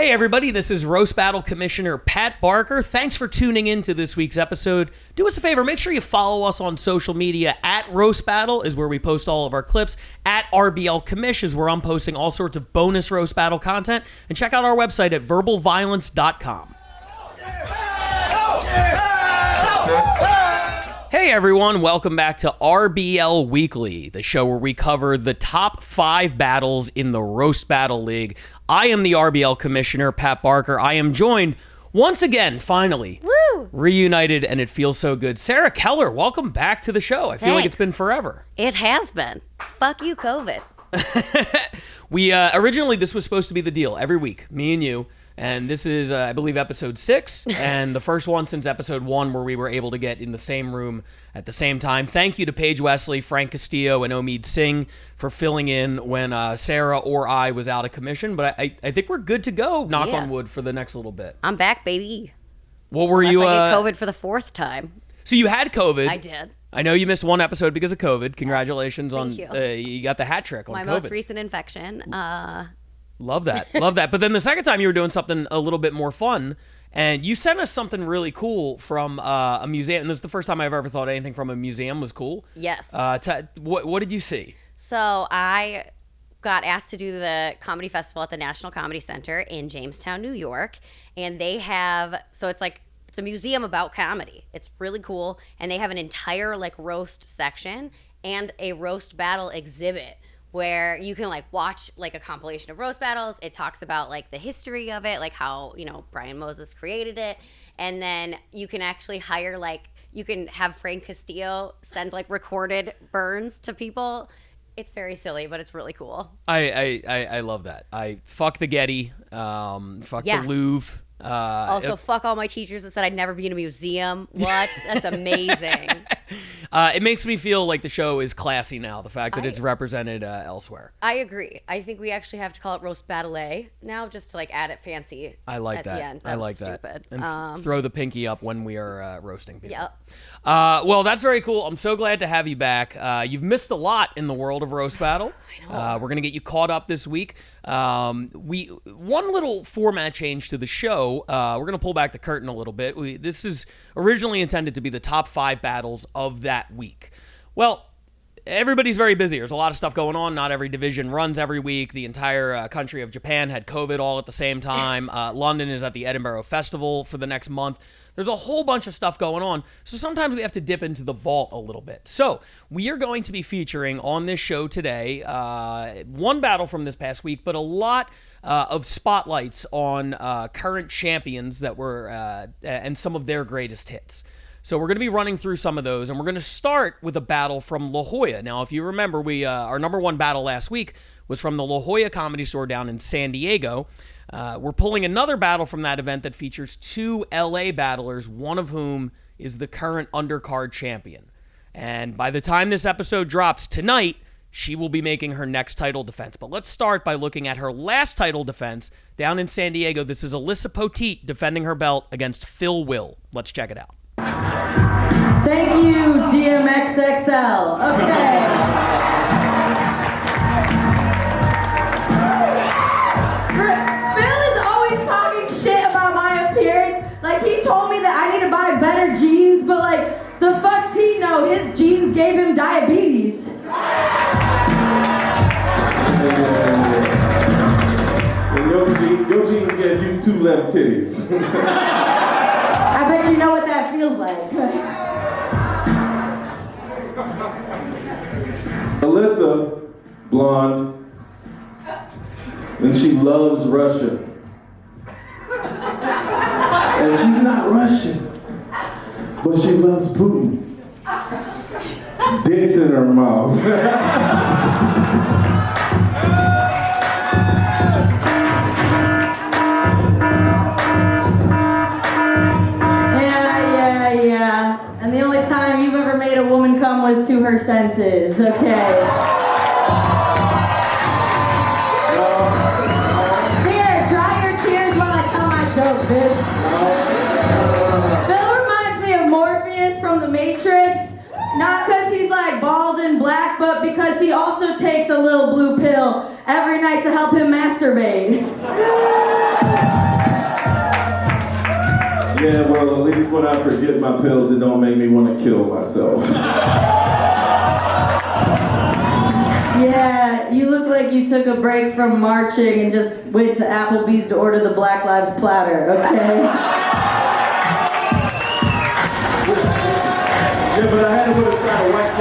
Hey everybody, this is Roast Battle Commissioner Pat Barker. Thanks for tuning in to this week's episode. Do us a favor, make sure you follow us on social media. At Roast Battle is where we post all of our clips. At RBL Commish is where I'm posting all sorts of bonus Roast Battle content. And check out our website at verbalviolence.com. Hey everyone, welcome back to RBL Weekly, the show where we cover the top 5 battles in the Roast Battle League. I am the RBL Commissioner, Pat Barker. I am joined once again, finally, reunited, and it feels so good. Sarah Keller, welcome back to the show. I feel like it's been forever. It has been. Fuck you, COVID. We originally, this was supposed to be the deal every week, me and you. And this is, I believe, episode 6, and the first one since episode 1 where we were able to get in the same room at the same time. Thank you to Paige Wesley, Frank Castillo, and Omid Singh for filling in when Sarah or I was out of commission. But I think we're good to go, knock on wood, for the next little bit. I'm back, baby. What were you? I get COVID for the 4th time. So you had COVID. I did. I know you missed one episode because of COVID. Congratulations on you. You got the hat trick on My COVID. most recent infection. Love that. Love that. But then the second time you were doing something a little bit more fun, and you sent us something really cool from a museum. And this is the first time I've ever thought anything from a museum was cool. Yes. What did you see? So I got asked to do the comedy festival at the National Comedy Center in Jamestown, New York. And they have, so it's a museum about comedy. It's really cool. And they have an entire roast section and a roast battle exhibit, where you can watch a compilation of roast battles. It talks about the history of it, how Brian Moses created it, and then you can actually hire you can have Frank Castillo send recorded burns to people. It's very silly, but it's really cool. I love that. I fuck the Getty, fuck the Louvre. Fuck all my teachers that said I'd never be in a museum. What? That's amazing. It makes me feel like the show is classy now, the fact that it's represented elsewhere. I agree. I think we actually have to call it Roast Battle now, just to add it fancy. I like at that. The end. I like stupid. that. And throw the pinky up when we are roasting people. Yep. Well, that's very cool. I'm so glad to have you back. You've missed a lot in the world of Roast Battle. I know. We're going to get you caught up this week. One little format change to the show. We're going to pull back the curtain a little bit. This is originally intended to be the top 5 battles of that week. Well, everybody's very busy. There's a lot of stuff going on. Not every division runs every week. The entire country of Japan had COVID all at the same time. London is at the Edinburgh Festival for the next month. There's a whole bunch of stuff going on, so sometimes we have to dip into the vault a little bit. So we are going to be featuring on this show today one battle from this past week, but a lot of spotlights on current champions that were and some of their greatest hits. So we're going to be running through some of those, and we're going to start with a battle from La Jolla. Now, if you remember, our number 1 battle last week was from the La Jolla Comedy Store down in San Diego. We're pulling another battle from that event that features 2 LA battlers, one of whom is the current undercard champion. And by the time this episode drops tonight, she will be making her next title defense. But let's start by looking at her last title defense down in San Diego. This is Alyssa Poteet defending her belt against Phil Will. Let's check it out. Thank you, DMXXL. Okay. He told me that I need to buy better jeans, but the fuck's he know? His jeans gave him diabetes. Your jeans gave you 2 left titties. I bet you know what that feels like. Alyssa, blonde, and she loves Russia. And she's not Russian, but she loves Putin. Dicks in her mouth. Yeah. And the only time you've ever made a woman come was to her senses, okay? Here, dry your tears while I tell my joke, bitch. Phil reminds me of Morpheus from The Matrix, not because he's bald and black, but because he also takes a little blue pill every night to help him masturbate. Yeah, well, at least when I forget my pills, it don't make me want to kill myself. Yeah, you look like you took a break from marching and just went to Applebee's to order the Black Lives platter, okay? Yeah, but I had to put aside a white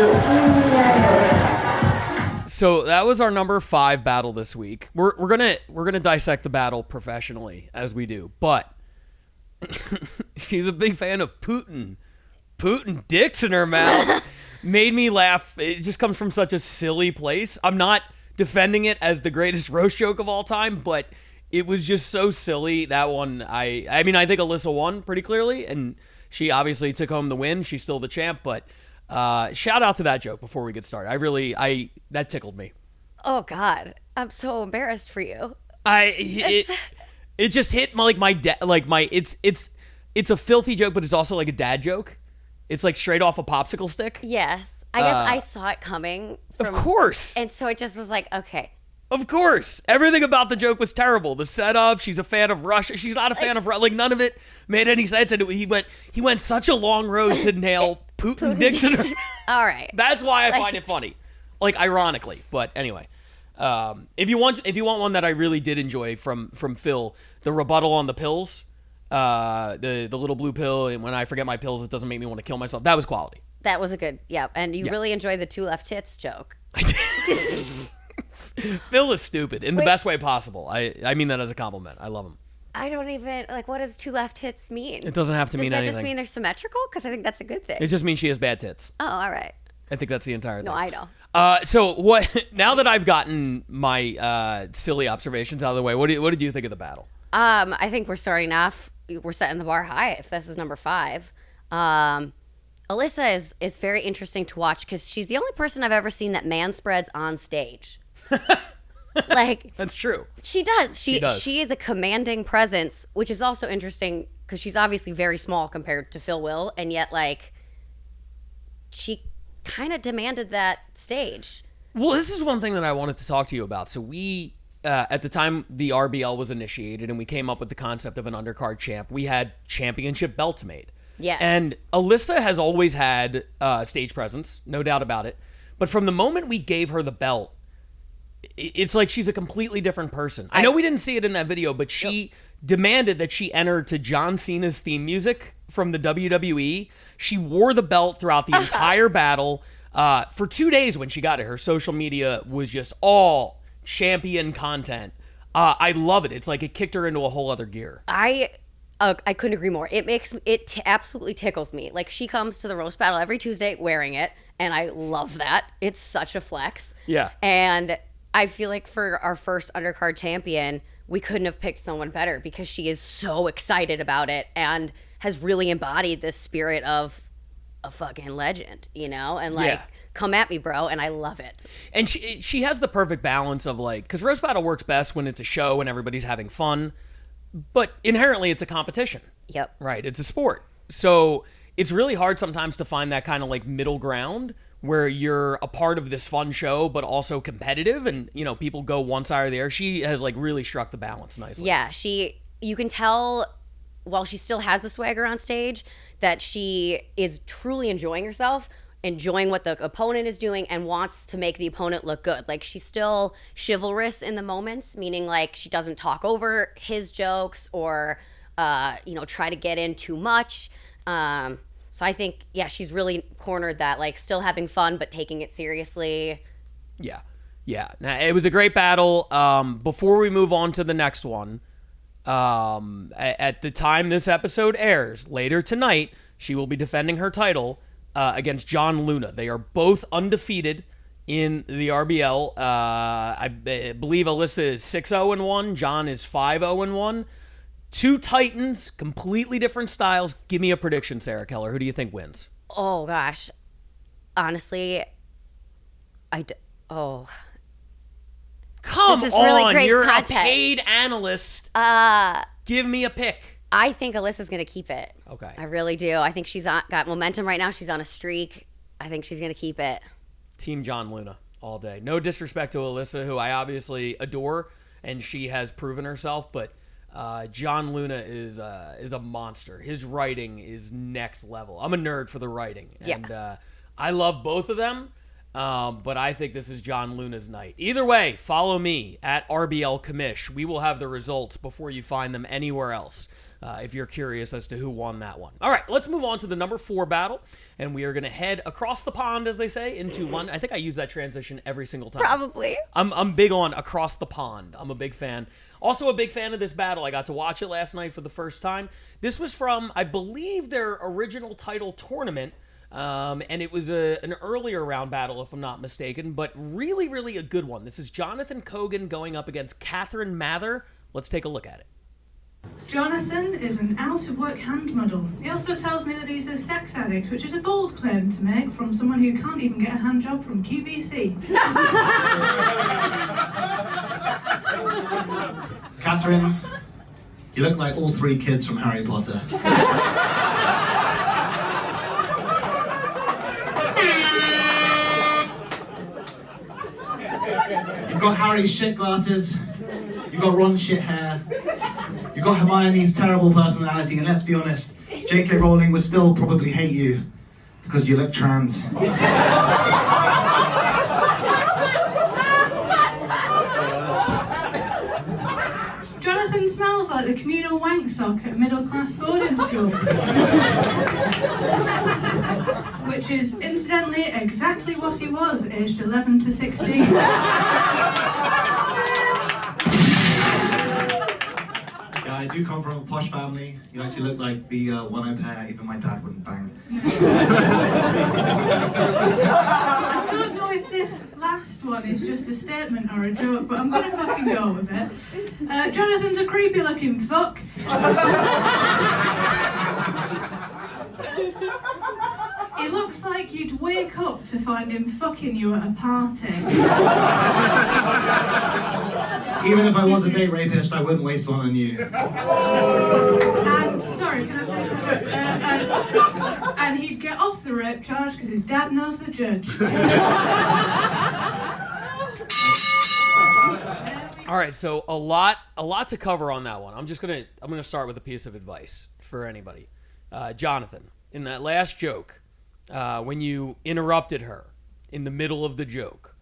guilt. So that was our number 5 battle this week. We're gonna dissect the battle professionally as we do, but she's a big fan of Putin. Putin dicks in her mouth. Made me laugh. It just comes from such a silly place. I'm not defending it as the greatest roast joke of all time, but it was just so silly. That one, I mean, I think Alyssa won pretty clearly, and she obviously took home the win. She's still the champ, but shout out to that joke before we get started. That tickled me. Oh God, I'm so embarrassed for you. It just hit my dad. It's a filthy joke, but it's also like a dad joke. It's like straight off a popsicle stick. Yes, I guess I saw it coming. Of course. And so it just was like, okay. Of course. Everything about the joke was terrible. The setup, she's a fan of Russia. She's not a fan of Russia. Like, none of it made any sense. And he went such a long road to nail Putin Dixon. All right. That's why I find it funny. Like, ironically. But anyway. If you want one that I really did enjoy from Phil, the rebuttal on the pills, the little blue pill, and when I forget my pills, it doesn't make me want to kill myself. That was quality. That was a good, yeah. And you really enjoyed the 2 left tits joke. Phil is stupid in the best way possible. I mean that as a compliment. I love him. I don't even, like, what does 2 left tits mean? It doesn't have to mean anything. Does that just mean they're symmetrical? Because I think that's a good thing. It just means she has bad tits. Oh, all right. I think that's the entire thing. No, I know. So what? Now that I've gotten my silly observations out of the way, what did you think of the battle? I think we're starting off. We're setting the bar high. If this is number 5, Alyssa is very interesting to watch because she's the only person I've ever seen that man spreads on stage. Like, that's true. She does. She does. She is a commanding presence, which is also interesting because she's obviously very small compared to Phil Will, and yet like she kind of demanded that stage. Well, this is one thing that I wanted to talk to you about. So we, at the time the RBL was initiated and we came up with the concept of an undercard champ, we had championship belts made. Yes. And Alyssa has always had stage presence, no doubt about it. But from the moment we gave her the belt, it's like she's a completely different person. I know we didn't see it in that video, but she demanded that she enter to John Cena's theme music from the WWE. She wore the belt throughout the entire battle. For 2 days when she got it, her social media was just all champion content. I love it. It's like it kicked her into a whole other gear. I couldn't agree more. It absolutely tickles me. Like, she comes to the roast battle every Tuesday wearing it, and I love that. It's such a flex. Yeah. And I feel like for our first undercard champion, we couldn't have picked someone better because she is so excited about it and has really embodied this spirit of a fucking legend, you know? And like, come at me, bro, and I love it. And she has the perfect balance of like, because roast battle works best when it's a show and everybody's having fun, but inherently it's a competition. Yep. Right, it's a sport. So it's really hard sometimes to find that kind of like middle ground where you're a part of this fun show, but also competitive, and you know, people go one side or the other. She has like really struck the balance nicely. Yeah, you can tell while she still has the swagger on stage that she is truly enjoying herself, enjoying what the opponent is doing, and wants to make the opponent look good. Like, she's still chivalrous in the moments, meaning like she doesn't talk over his jokes or try to get in too much. So I think, she's really cornered that, like, still having fun but taking it seriously. Yeah. Now, it was a great battle. Before we move on to the next one, at the time this episode airs, later tonight, she will be defending her title against John Luna. They are both undefeated in the RBL. I believe Alyssa is 6-0-1. John is 5-0-1. Two titans, completely different styles. Give me a prediction, Sarah Keller. Who do you think wins? Oh, gosh. Honestly, Come this is on, really great you're content. a paid analyst. Give me a pick. I think Alyssa's going to keep it. Okay. I really do. I think she's got momentum right now. She's on a streak. I think she's going to keep it. Team John Luna all day. No disrespect to Alyssa, who I obviously adore, and she has proven herself, but John Luna is a monster. His writing is next level. I'm a nerd for the writing, and I love both of them. But I think this is John Luna's night. Either way, follow me at RBL Commish. We will have the results before you find them anywhere else, if you're curious as to who won that one. All right, let's move on to the number 4 battle, and we are going to head across the pond, as they say, into London. I think I use that transition every single time. Probably. I'm big on across the pond. I'm a big fan. Also a big fan of this battle. I got to watch it last night for the first time. This was from, I believe, their original title tournament. And it was an earlier round battle, if I'm not mistaken, but really, really a good one. This is Jonathan Kogan going up against Catherine Mather. Let's take a look at it. Jonathan is an out-of-work hand model. He also tells me that he's a sex addict, which is a bold claim to make from someone who can't even get a hand job from QVC. Catherine, you look like all 3 kids from Harry Potter. You've got Harry's shit glasses, you've got Ron's shit hair, you've got Hermione's terrible personality, and let's be honest, J.K. Rowling would still probably hate you because you look trans. Jonathan smells like the communal wank sock at a middle-class boarding school. Which is, incidentally, exactly what he was, aged 11 to 16. Yeah, I do come from a posh family. You actually look like the one au pair even my dad wouldn't bang. I don't know if this last one is just a statement or a joke, but I'm gonna fucking go with it. Jonathan's a creepy looking fuck. He looks like you'd wake up to find him fucking you at a party. Even if I was a date rapist, I wouldn't waste one on you. And, sorry, can I say and he'd get off the rape charge because his dad knows the judge. All right, so a lot to cover on that one. I'm gonna start with a piece of advice for anybody. Jonathan, in that last joke, when you interrupted her in the middle of the joke,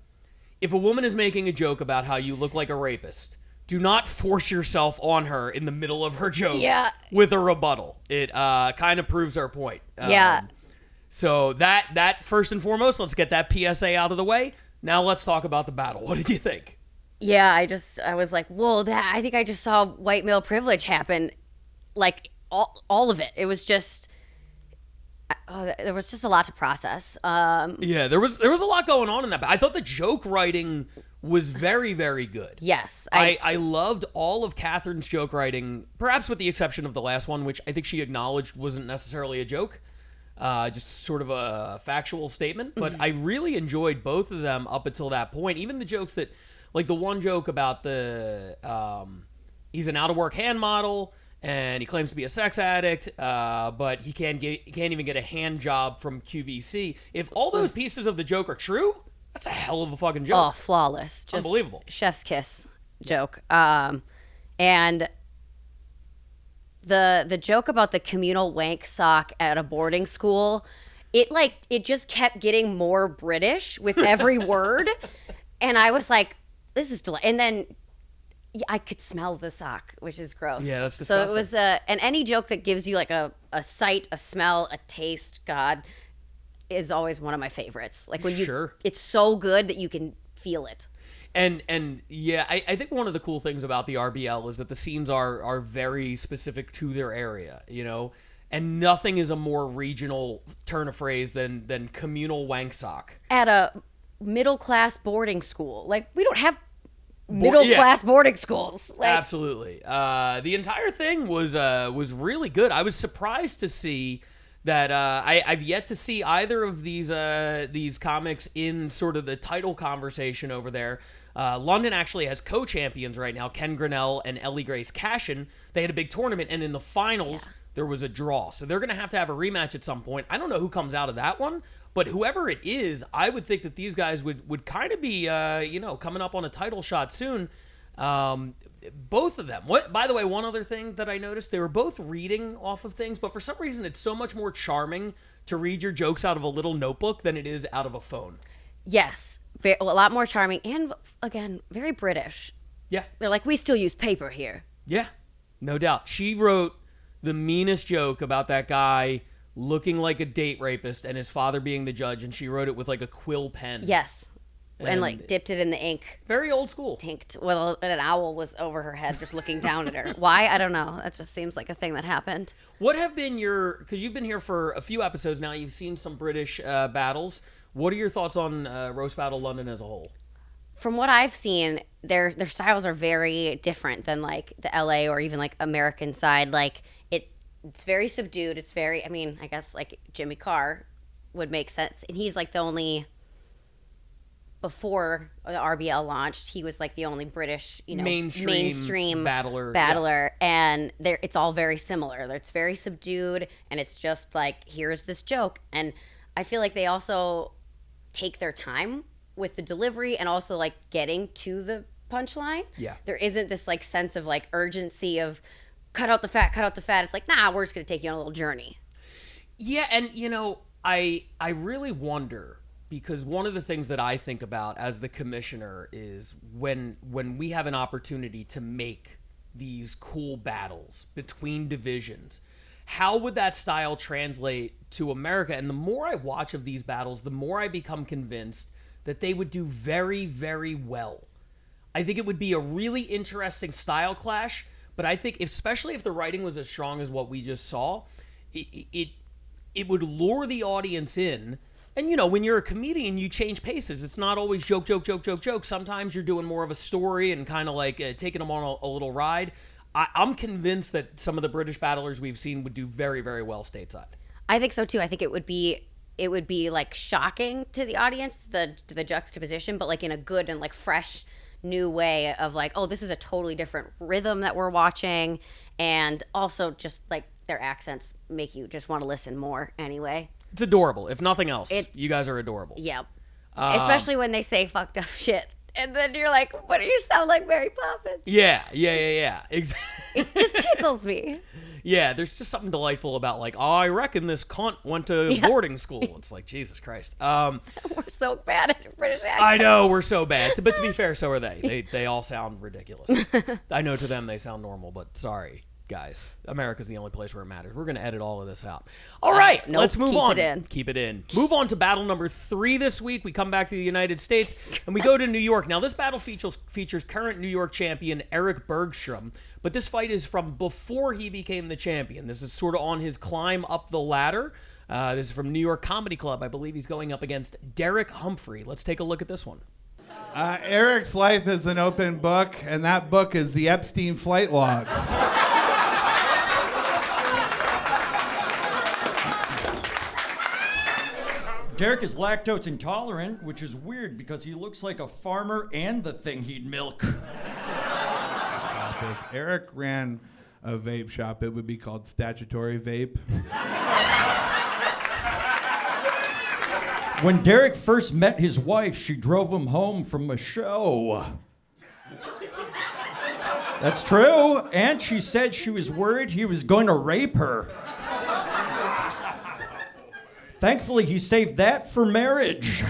if a woman is making a joke about how you look like a rapist, do not force yourself on her in the middle of her joke with a rebuttal. It kind of proves our point. So that first and foremost, let's get that PSA out of the way. Now let's talk about the battle. What did you think? Yeah, I was like, whoa, I think I just saw white male privilege happen. Like, all of it. It was just... there was just a lot to process. Yeah, there was a lot going on in that. I thought the joke writing was very, very good. Yes. I loved all of Catherine's joke writing, perhaps with the exception of the last one, which I think she acknowledged wasn't necessarily a joke, just sort of a factual statement. But I really enjoyed both of them up until that point. Even the jokes that, like the one joke about the he's an out-of-work hand model, and he claims to be a sex addict, but he can't even get a hand job from QVC. If all those pieces of the joke are true, that's a hell of a fucking joke. Oh, flawless. Just unbelievable. Chef's kiss joke. And the joke about the communal wank sock at a boarding school, it just kept getting more British with every word. And I was like, this is delightful. And then I could smell the sock, which is gross. Yeah, that's disgusting. So it was and any joke that gives you like a sight, a smell, a taste, God, is always one of my favorites. Like when it's so good that you can feel it. And yeah, I think one of the cool things about the RBL is that the scenes are very specific to their area, you know, and nothing is a more regional turn of phrase than communal wank sock. At a middle class boarding school, like we don't have middle class boarding schools. Like, absolutely. The entire thing was really good. I was surprised to see that I've yet to see either of these comics in sort of the title conversation over there. London actually has co-champions right now, Ken Grinnell and Ellie Grace Cashin. They had a big tournament, and in the finals, there was a draw. So they're going to have a rematch at some point. I don't know who comes out of that one, but whoever it is, I would think that these guys would kind of be, coming up on a title shot soon. Both of them. By the way, one other thing that I noticed, they were both reading off of things, but for some reason it's so much more charming to read your jokes out of a little notebook than it is out of a phone. Yes, a lot more charming and, again, very British. Yeah. They're like, we still use paper here. Yeah, no doubt. She wrote the meanest joke about that guy looking like a date rapist and his father being the judge, and she wrote it with like a quill pen. Yes. And like dipped it in the ink. Very old school. Tanked. Well, and an owl was over her head just looking down at her. Why? I don't know. That just seems like a thing that happened. What have been because you've been here for a few episodes now, you've seen some British battles. What are your thoughts on Roast Battle London as a whole? From what I've seen, their styles are very different than like the LA or even like American side. Like it's very subdued. It's very, I mean, I guess like Jimmy Carr would make sense. And he's like the only, before the RBL launched, he was like the only British, mainstream battler. Yeah. And it's all very similar. It's very subdued, and it's just like, here's this joke. And I feel like they also take their time with the delivery and also like getting to the punchline. Yeah. There isn't this like sense of like urgency of cut out the fat. It's like, nah, we're just going to take you on a little journey. Yeah, and I really wonder, because one of the things that I think about as the commissioner is when we have an opportunity to make these cool battles between divisions, how would that style translate to America? And the more I watch of these battles, the more I become convinced that they would do very, very well. I think it would be a really interesting style clash, but I think especially if the writing was as strong as what we just saw, it would lure the audience in. And, when you're a comedian, you change paces. It's not always joke. Sometimes you're doing more of a story and kind of like taking them on a little ride. I'm convinced that some of the British battlers we've seen would do very, very well stateside. I think so, too. I think it would be like shocking to the audience, the juxtaposition, but like in a good and like fresh new way of like, oh, this is a totally different rhythm that we're watching. And also just like their accents make you just want to listen more anyway. It's adorable. If nothing else, you guys are adorable. Yep. Especially when they say fucked up shit. And then you're like, what do you sound like, Mary Poppins? Yeah. Exactly. It just tickles me. Yeah, there's just something delightful about like, oh, I reckon this cunt went to boarding school. It's like, Jesus Christ. We're so bad at British accents. I know, we're so bad. But to be fair, so are they. They all sound ridiculous. I know to them they sound normal, but sorry, guys. America's the only place where it matters. We're going to edit all of this out. All right, let's move on. Keep it in. Move on to battle number 3 this week. We come back to the United States, and we go to New York. Now, this battle features current New York champion Eric Bergstrom, but this fight is from before he became the champion. This is sort of on his climb up the ladder. This is from New York Comedy Club. I believe he's going up against Derek Humphrey. Let's take a look at this one. Eric's life is an open book, and that book is the Epstein flight logs. Derek is lactose intolerant, which is weird because he looks like a farmer and the thing he'd milk. If Eric ran a vape shop, it would be called Statutory Vape. When Derek first met his wife, she drove him home from a show. That's true. And she said she was worried he was going to rape her. Thankfully, he saved that for marriage.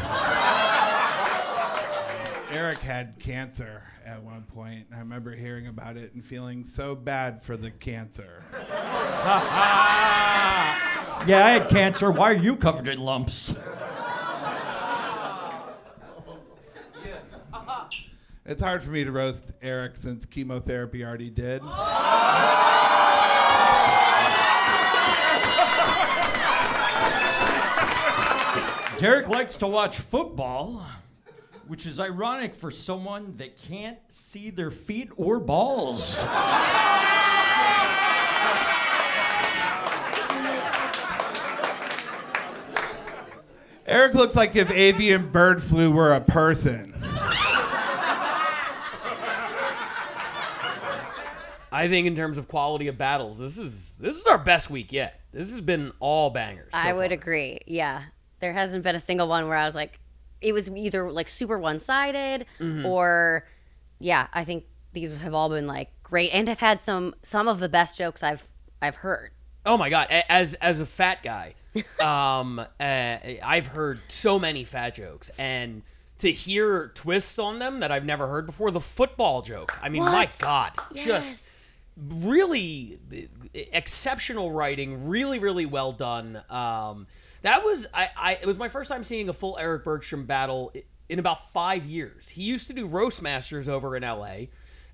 Eric had cancer at one point. I remember hearing about it and feeling so bad for the cancer. Yeah, I had cancer. Why are you covered in lumps? It's hard for me to roast Eric since chemotherapy already did. Derek likes to watch football, which is ironic for someone that can't see their feet or balls. Eric looks like if avian bird flu were a person. I think in terms of quality of battles, this is our best week yet. This has been all bangers. I would agree. Yeah. There hasn't been a single one where I was like, it was either like super one-sided or, yeah, I think these have all been like great, and have had some of the best jokes I've heard. Oh my God! As a fat guy, I've heard so many fat jokes, and to hear twists on them that I've never heard before. The football joke. I mean, my God, just really exceptional writing. Really, really well done. That was it was my first time seeing a full Eric Bergstrom battle in about 5 years. He used to do Roast Masters over in LA.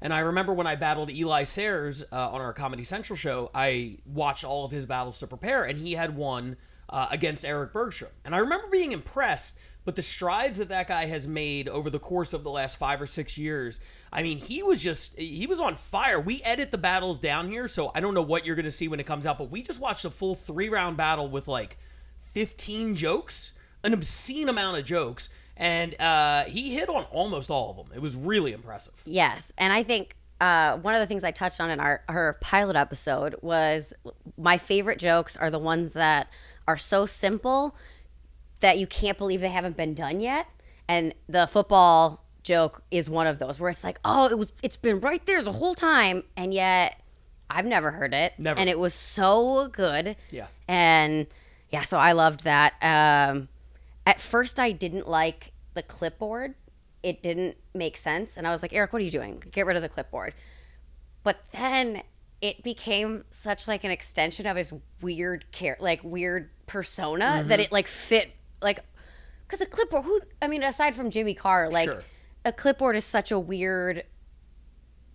And I remember when I battled Eli Sayers on our Comedy Central show, I watched all of his battles to prepare, and he had one against Eric Bergstrom. And I remember being impressed, but the strides that guy has made over the course of the last 5 or 6 years, I mean, he was on fire. We edit the battles down here, so I don't know what you're going to see when it comes out, but we just watched a full 3-round battle with like 15 jokes, an obscene amount of jokes. And he hit on almost all of them. It was really impressive. Yes. And I think one of the things I touched on in our pilot episode was my favorite jokes are the ones that are so simple that you can't believe they haven't been done yet. And the football joke is one of those where it's like, oh, it's been right there the whole time. And yet I've never heard it. Never. And it was so good. Yeah. And yeah, so I loved that. At first, I didn't like the clipboard. It didn't make sense. And I was like, Eric, what are you doing? Get rid of the clipboard. But then it became such like an extension of his weird persona that it like fit, like, because a clipboard, aside from Jimmy Carr, like a clipboard is such a weird,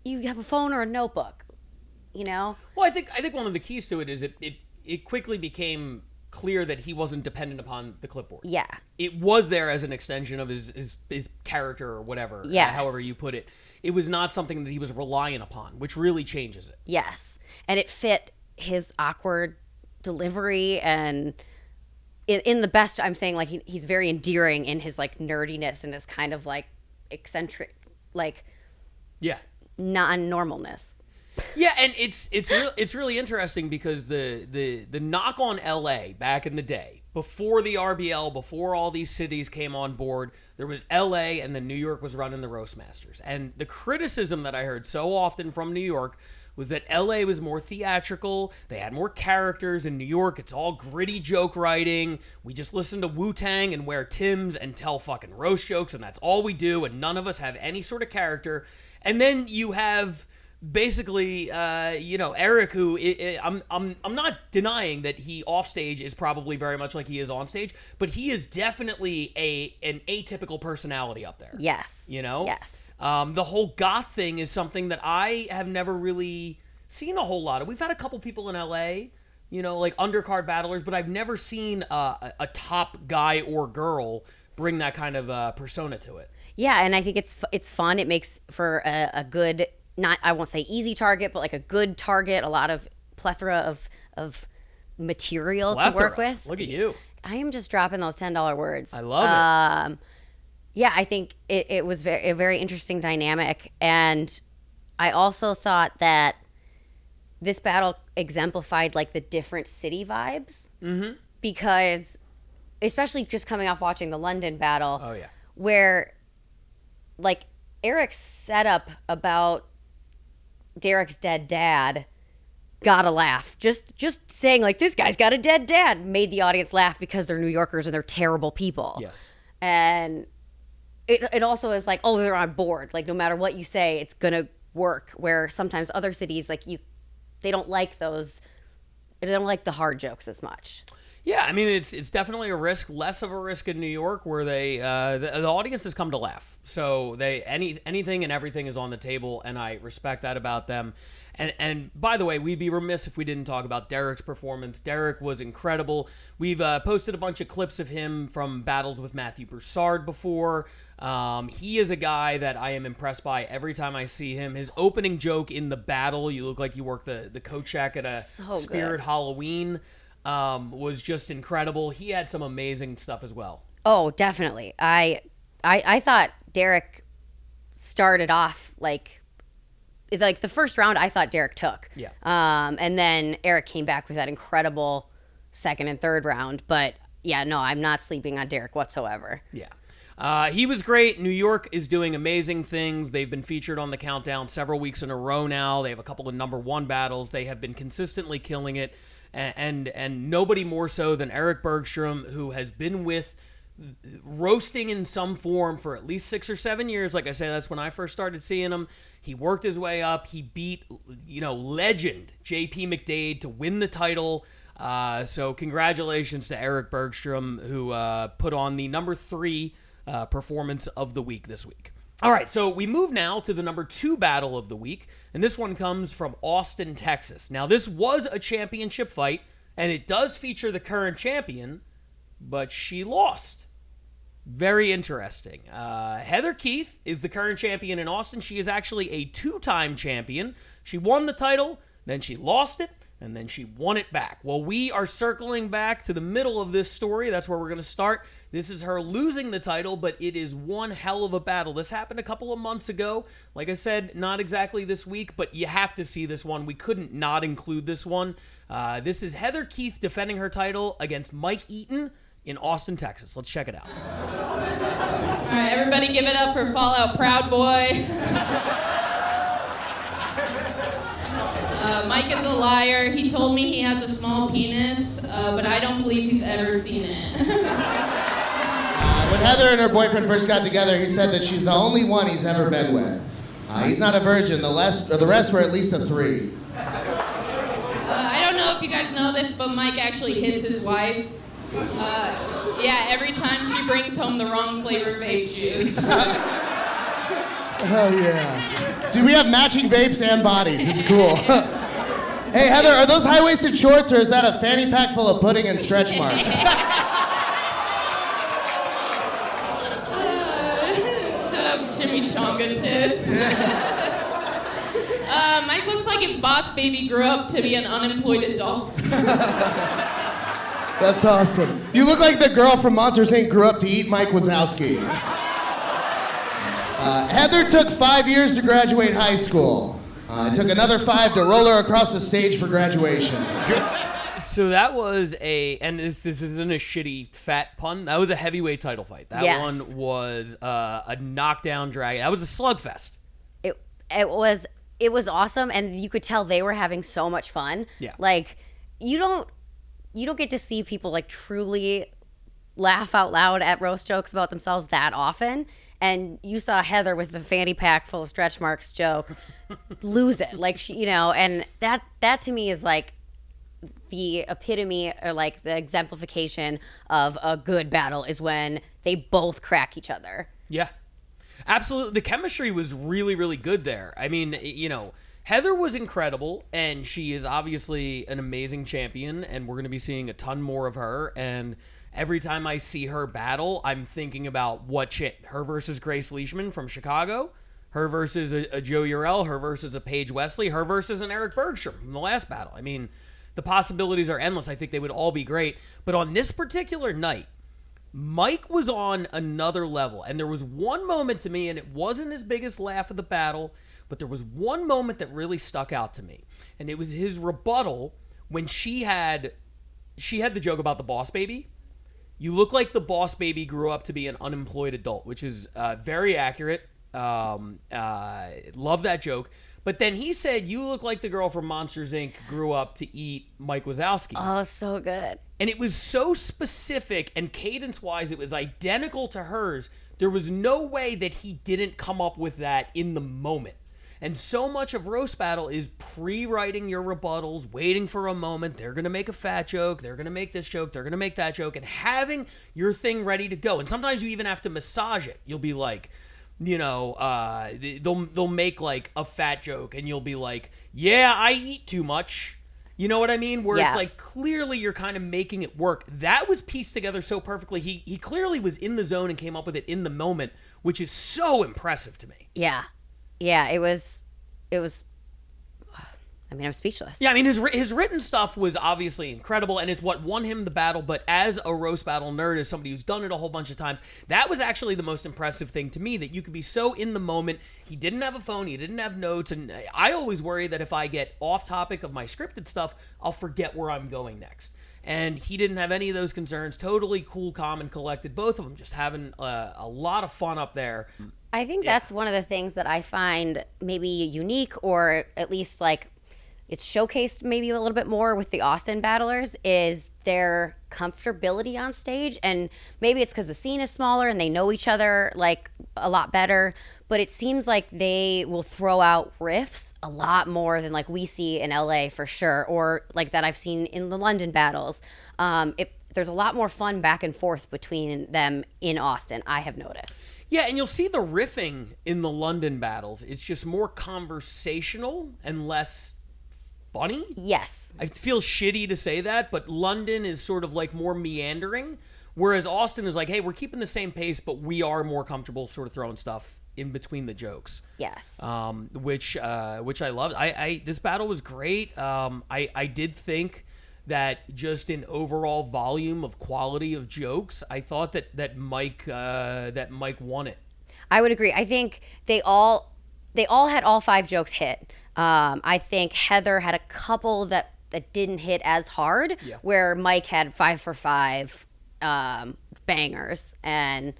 you have a phone or a notebook, you know? Well, I think one of the keys to it is it quickly became clear that he wasn't dependent upon the clipboard. Yeah. It was there as an extension of his character or whatever, however you put it. It was not something that he was reliant upon, which really changes it. Yes. And it fit his awkward delivery, and in the best, I'm saying, like, he's very endearing in his like nerdiness and his kind of like eccentric, like, non-normalness. Yeah, and it's really interesting because the knock on LA back in the day, before the RBL, before all these cities came on board, there was LA, and then New York was running the Roast Masters. And the criticism that I heard so often from New York was that LA was more theatrical, they had more characters. In New York, it's all gritty joke writing. We just listen to Wu-Tang and wear Timbs and tell fucking roast jokes, and that's all we do, and none of us have any sort of character. And then you have basically, Eric, who I'm not denying that he off stage is probably very much like he is on stage, but he is definitely an atypical personality up there. Yes. You know? Yes. The whole goth thing is something that I have never really seen a whole lot of. We've had a couple people in LA, like undercard battlers, but I've never seen a top guy or girl bring that kind of persona to it. Yeah, and I think it's fun. It makes for a good, not, I won't say easy target, but like a good target, a lot of plethora of material to work with. Look at you. I am just dropping those $10 words. I love it. Yeah, I think it was a very interesting dynamic. And I also thought that this battle exemplified like the different city vibes. Mm-hmm. Because, especially just coming off watching the London battle. Oh, yeah. Where, like, Eric's setup about Derek's dead dad got a laugh. Just saying, like, this guy's got a dead dad made the audience laugh because they're New Yorkers and they're terrible people. Yes. And it also is like, oh, they're on board. Like, no matter what you say, it's going to work. Where sometimes other cities, like, they don't like those, they don't like the hard jokes as much. Yeah, I mean, it's definitely a risk, less of a risk in New York, where they the audience has come to laugh. So anything and everything is on the table, and I respect that about them. And by the way, we'd be remiss if we didn't talk about Derek's performance. Derek was incredible. We've posted a bunch of clips of him from battles with Matthew Broussard before. He is a guy that I am impressed by every time I see him. His opening joke in the battle, you look like you work the coat check at a Spirit Halloween, was just incredible. He had some amazing stuff as well. Oh, definitely. I thought Derek started off like the first round. I thought Derek took. Yeah. And then Eric came back with that incredible second and third round. But yeah, no, I'm not sleeping on Derek whatsoever. Yeah. He was great. New York is doing amazing things. They've been featured on the countdown several weeks in a row now. They have a couple of number one battles. They have been consistently killing it, and nobody more so than Eric Bergstrom, who has been with roasting in some form for at least 6 or 7 years. Like I said, that's when I first started seeing him. He worked his way up. He beat, legend JP McDade to win the title. So congratulations to Eric Bergstrom, who put on the number 3 performance of the week this week. All right, so we move now to the number 2 battle of the week, and this one comes from Austin, Texas. Now, this was a championship fight, and it does feature the current champion, but she lost. Very interesting. Heather Keith is the current champion in Austin. She is actually a 2-time champion. She won the title, then she lost it, and then she won it back. Well, we are circling back to the middle of this story. That's where we're going to start. This is her losing the title, but it is one hell of a battle. This happened a couple of months ago. Like I said, not exactly this week, but you have to see this one. We couldn't not include this one. This is Heather Keith defending her title against Mike Eaton in Austin, Texas. Let's check it out. All right, everybody give it up for Fallout Proud Boy. Mike is a liar. He told me he has a small penis, but I don't believe he's ever seen it. When Heather and her boyfriend first got together, he said that she's the only one he's ever been with. He's not a virgin. The rest were at least a 3. I don't know if you guys know this, but Mike actually hits his wife. Every time she brings home the wrong flavor vape juice. Oh, yeah. Dude, we have matching vapes and bodies. It's cool. Hey, Heather, are those high-waisted shorts, or is that a fanny pack full of pudding and stretch marks? Shut up, chimichanga tits. Mike looks like if Boss Baby grew up to be an unemployed adult. That's awesome. You look like the girl from Monsters, Inc. grew up to eat Mike Wazowski. Heather took 5 years to graduate high school. It took another 5 to roll her across the stage for graduation. So that was and this isn't a shitty fat pun. That was a heavyweight title fight. That one was a knockdown drag. That was a slugfest. It was awesome, and you could tell they were having so much fun. Yeah. Like, you don't get to see people like truly laugh out loud at roast jokes about themselves that often. And you saw Heather with the fanny pack full of stretch marks joke lose it. Like, she, and that to me is like the epitome, or like the exemplification of a good battle, is when they both crack each other. Yeah, absolutely. The chemistry was really, really good there. I mean, Heather was incredible, and she is obviously an amazing champion, and we're going to be seeing a ton more of her. And every time I see her battle, I'm thinking about her versus Grace Leishman from Chicago, her versus a Joe Urell, her versus a Paige Wesley, her versus an Eric Bergstrom from the last battle. I mean, the possibilities are endless. I think they would all be great. But on this particular night, Mike was on another level. And there was one moment to me, and it wasn't his biggest laugh of the battle, but there was one moment that really stuck out to me. And it was his rebuttal when she had the joke about the boss baby. You look like the boss baby grew up to be an unemployed adult, which is very accurate. Love that joke. But then he said, you look like the girl from Monsters, Inc. grew up to eat Mike Wazowski. Oh, so good. And it was so specific, and cadence-wise, it was identical to hers. There was no way that he didn't come up with that in the moment. And so much of Roast Battle is pre-writing your rebuttals, waiting for a moment. They're going to make a fat joke. They're going to make this joke. They're going to make that joke. And having your thing ready to go. And sometimes you even have to massage it. You'll be like, they'll make like a fat joke. And you'll be like, yeah, I eat too much. You know what I mean? Where it's like, clearly you're kind of making it work. That was pieced together so perfectly. He clearly was in the zone and came up with it in the moment, which is so impressive to me. Yeah. Yeah, it was I mean, I'm speechless. Yeah, I mean, his written stuff was obviously incredible, and it's what won him the battle, but as a roast battle nerd, as somebody who's done it a whole bunch of times, that was actually the most impressive thing to me, that you could be so in the moment. He didn't have a phone, he didn't have notes, and I always worry that if I get off topic of my scripted stuff, I'll forget where I'm going next. And he didn't have any of those concerns. Totally cool, calm, and collected. Both of them just having a lot of fun up there. I think that's one of the things that I find maybe unique, or at least like it's showcased maybe a little bit more with the Austin battlers, is their comfortability on stage. And maybe it's because the scene is smaller and they know each other like a lot better, but it seems like they will throw out riffs a lot more than like we see in LA for sure, or like that I've seen in the London battles. There's a lot more fun back and forth between them in Austin, I have noticed. Yeah, and you'll see the riffing in the London battles. It's just more conversational and less funny. Yes. I feel shitty to say that, but London is sort of like more meandering, whereas Austin is like, hey, we're keeping the same pace, but we are more comfortable sort of throwing stuff in between the jokes. Yes. Which I loved. This battle was great. I did think that just in overall volume of quality of jokes, I thought that Mike won it. I would agree. I think they all had all 5 jokes hit. I think Heather had a couple that didn't hit as hard, where Mike had 5 for 5 bangers, and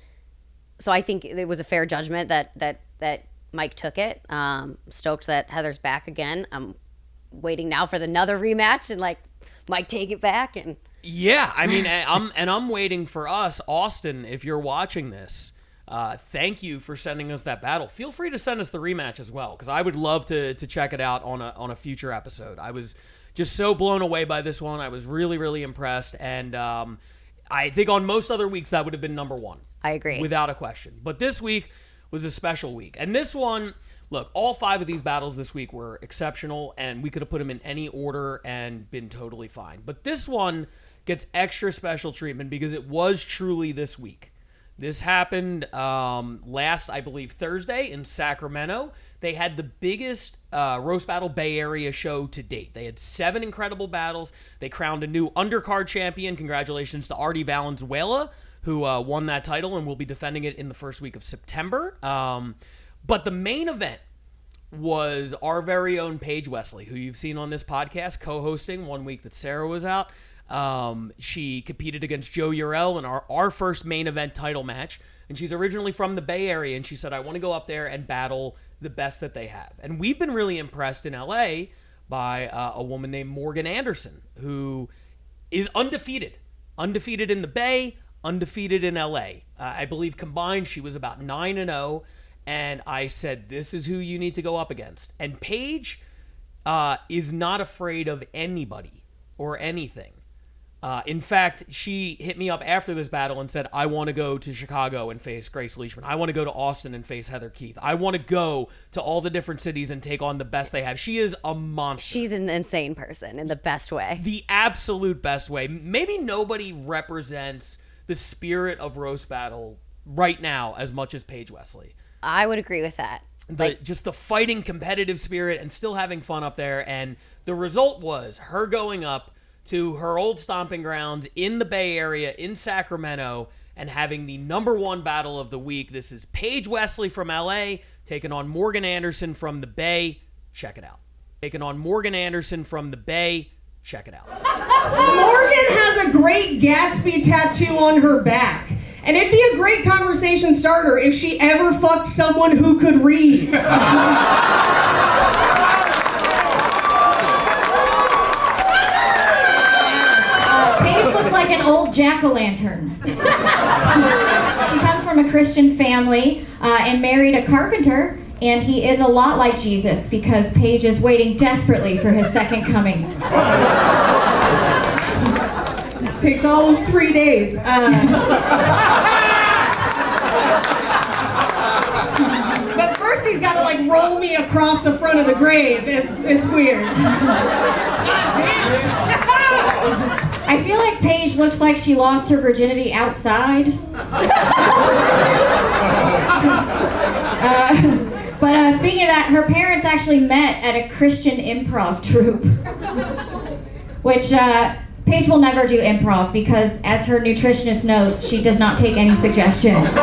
so I think it was a fair judgment that Mike took it. Stoked that Heather's back again. I'm waiting now for another rematch and like Mike take it back. And yeah, I mean, I'm waiting for us, Austin. If you're watching this, thank you for sending us that battle. Feel free to send us the rematch as well, because I would love to check it out on a future episode. I was just so blown away by this one. I was really, really impressed, and I think on most other weeks that would have been number 1. I agree. Without a question. But this week was a special week. And this one, look, all 5 of these battles this week were exceptional, and we could have put them in any order and been totally fine. But this one gets extra special treatment because it was truly this week. This happened last, I believe, Thursday in Sacramento. They had the biggest Roast Battle Bay Area show to date. They had 7 incredible battles. They crowned a new undercard champion. Congratulations to Artie Valenzuela, who won that title and will be defending it in the first week of September. But the main event was our very own Paige Wesley, who you've seen on this podcast, co-hosting one week that Sarah was out. She competed against Joe Urell in our first main event title match, and she's originally from the Bay Area, and she said, I want to go up there and battle the best that they have. And we've been really impressed in LA by a woman named Morgan Anderson, who is undefeated in the Bay, undefeated in LA. I believe combined she was about 9-0, and I said, this is who you need to go up against. And Paige is not afraid of anybody or anything. In fact, she hit me up after this battle and said, I want to go to Chicago and face Grace Leishman. I want to go to Austin and face Heather Keith. I want to go to all the different cities and take on the best they have. She is a monster. She's an insane person in the best way. The absolute best way. Maybe nobody represents the spirit of Roast Battle right now as much as Paige Wesley. I would agree with that. Just the fighting competitive spirit and still having fun up there. And the result was her going up to her old stomping grounds in the Bay Area, in Sacramento, and having the number 1 battle of the week. This is Paige Wesley from LA taking on Morgan Anderson from the Bay. Check it out. Taking on Morgan Anderson from the Bay. Check it out. Morgan has a great Gatsby tattoo on her back. And it'd be a great conversation starter if she ever fucked someone who could read. Paige looks like an old jack-o'-lantern. She comes from a Christian family and married a carpenter, and he is a lot like Jesus because Paige is waiting desperately for his second coming. It takes all of 3 days. But first he's got to like roll me across the front of the grave. It's weird. I feel like Paige looks like she lost her virginity outside. But speaking Speaking of that, her parents actually met at a Christian improv troupe, which Paige will never do improv because, as her nutritionist knows, she does not take any suggestions. But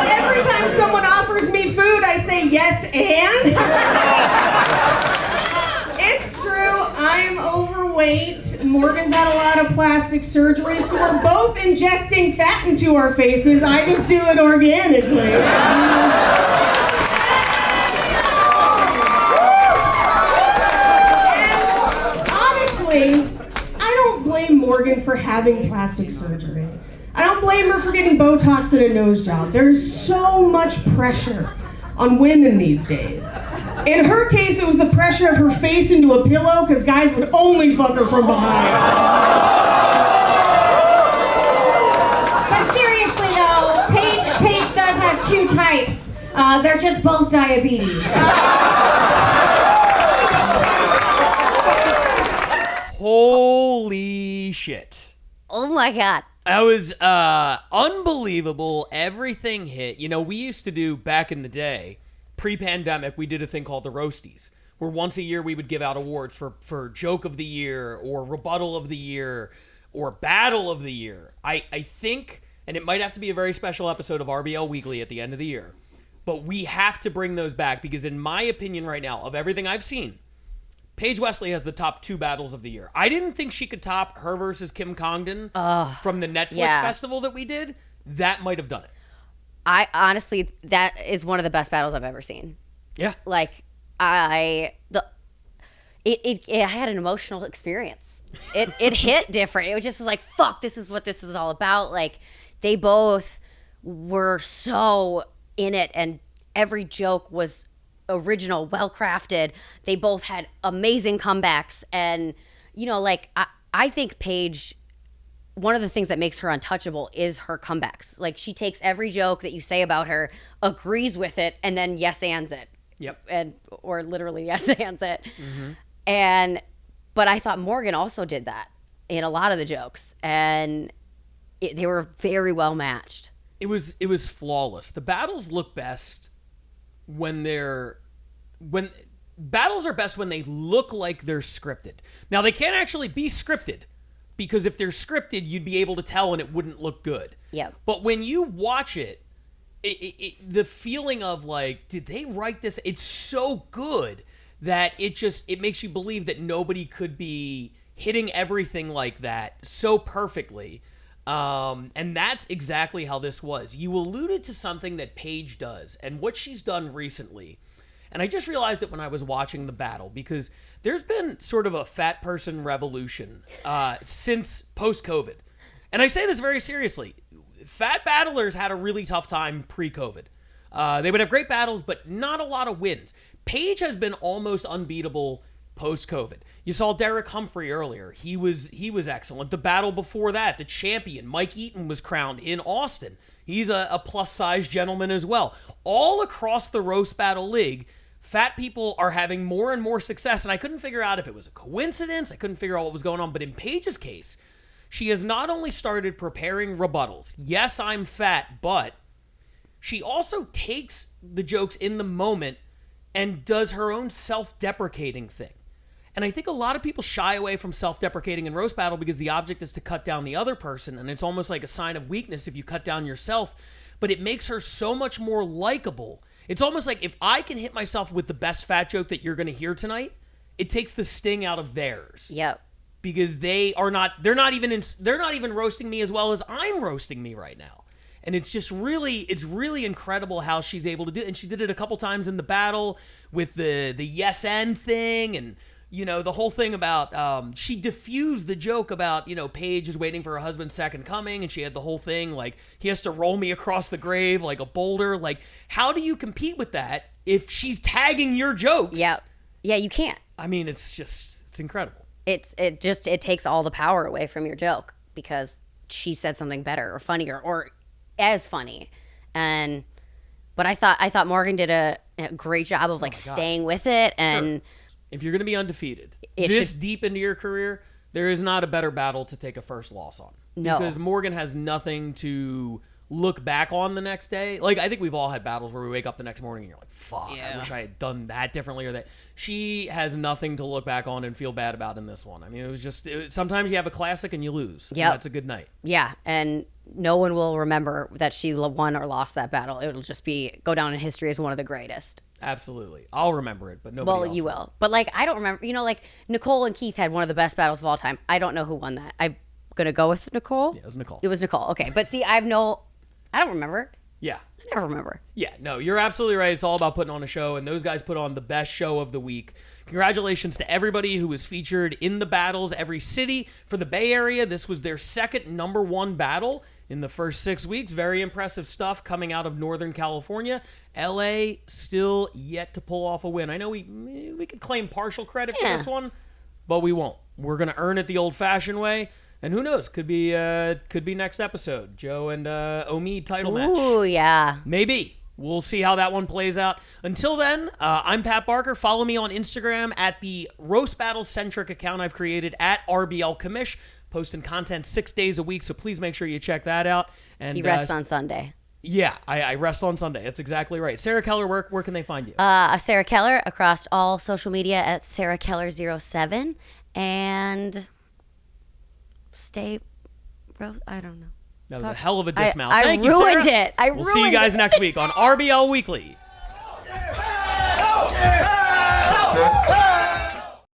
every time someone offers me food, I say yes and. It's true, I'm overweight. Morgan's had a lot of plastic surgery, so we're both injecting fat into our faces. I just do it organically. And honestly, I don't blame Morgan for having plastic surgery. I don't blame her for getting Botox and a nose job. There's so much pressure on women these days. In her case, it was the pressure of her face into a pillow because guys would only fuck her from behind. But seriously though, Paige does have 2 types. They're just both diabetes. Holy shit. Oh my God. That was unbelievable. Everything hit. You know, we used to do back in the day, pre-pandemic, we did a thing called the Roasties, where once a year we would give out awards for Joke of the Year or Rebuttal of the Year or Battle of the Year. I think, and it might have to be a very special episode of RBL Weekly at the end of the year, but we have to bring those back because in my opinion right now, of everything I've seen, Paige Wesley has the top 2 battles of the year. I didn't think she could top her versus Kim Congdon from the Netflix festival that we did. That might have done it. I honestly, that is one of the best battles I've ever seen. Yeah. Like, I had an emotional experience. It hit different. It was just like, fuck, this is what this is all about. Like, they both were so in it, and every joke was original, well-crafted. They both had amazing comebacks. And, you know, like, I think Paige, one of the things that makes her untouchable is her comebacks. Like, she takes every joke that you say about her, agrees with it, and then yes-ands it. Yep. Or literally yes-ands it. Mm-hmm. But I thought Morgan also did that in a lot of the jokes. And they were very well matched. It was flawless. The battles look best when battles are best when they look like they're scripted. Now, they can't actually be scripted because if they're scripted, you'd be able to tell and it wouldn't look good. Yeah. But when you watch it, the feeling of like, did they write this? It's so good that it makes you believe that nobody could be hitting everything like that so perfectly. And that's exactly how this was. You alluded to something that Paige does and what she's done recently. And I just realized it when I was watching the battle because there's been sort of a fat person revolution since post-COVID. And I say this very seriously. Fat battlers had a really tough time pre-COVID. They would have great battles, but not a lot of wins. Paige has been almost unbeatable post-COVID. You saw Derek Humphrey earlier. He was excellent. The battle before that, the champion, Mike Eaton, was crowned in Austin. He's a plus-size gentleman as well. All across the Roast Battle League, fat people are having more and more success, and I couldn't figure out if it was a coincidence. I couldn't figure out what was going on, but in Paige's case, she has not only started preparing rebuttals. Yes, I'm fat, but she also takes the jokes in the moment and does her own self-deprecating thing. And I think a lot of people shy away from self-deprecating in roast battle because the object is to cut down the other person, and it's almost like a sign of weakness if you cut down yourself, but it makes her so much more likable. It's almost like if I can hit myself with the best fat joke that you're going to hear tonight, it takes the sting out of theirs. Yep. Because they're not even roasting me as well as I'm roasting me right now. And it's really incredible how she's able to do it. And she did it a couple times in the battle with the yes and thing, and you know, the whole thing about she diffused the joke about, you know, Paige is waiting for her husband's second coming, and she had the whole thing like he has to roll me across the grave like a boulder. Like, how do you compete with that if she's tagging your jokes? Yeah, you can't. I mean, it's incredible. It takes all the power away from your joke because she said something better or funnier or as funny. But I thought Morgan did a great job of staying with it. And sure. If you're going to be undefeated this deep into your career, there is not a better battle to take a first loss on. No. Because Morgan has nothing to look back on the next day. Like, I think we've all had battles where we wake up the next morning and you're like, fuck, I wish I had done that differently or that. She has nothing to look back on and feel bad about in this one. I mean, it was just, sometimes you have a classic and you lose. Yeah. That's a good night. Yeah, and no one will remember that she won or lost that battle. It'll just go down in history as one of the greatest. Absolutely. I'll remember it, but nobody else you will. But, like, I don't remember. You know, like, Nicole and Keith had one of the best battles of all time. I don't know who won that. I'm going to go with Nicole. Yeah, it was Nicole. It was Nicole. Okay, but see, I don't remember. Yeah. I never remember. Yeah, no, you're absolutely right. It's all about putting on a show, and those guys put on the best show of the week. Congratulations to everybody who was featured in the battles. Every city for the Bay Area, this was their second #1 battle in the first 6 weeks. Very impressive stuff coming out of Northern California. LA still yet to pull off a win. I know we could claim partial credit for this one, but we won't. We're going to earn it the old-fashioned way. And who knows? Could be next episode. Joe and Omid title match. Ooh, yeah. Maybe. We'll see how that one plays out. Until then, I'm Pat Barker. Follow me on Instagram at the Roast Battle-centric account I've created at RBL Commish. Posting content 6 days a week, so please make sure you check that out. And he rests on Sunday. Yeah, I rest on Sunday. That's exactly right. Sarah Keller, where can they find you? Sarah Keller across all social media at Sarah Keller07. And I don't know. That was a hell of a dismount. I Thank you, Sarah. ruined it. We'll see you guys next week on RBL Weekly.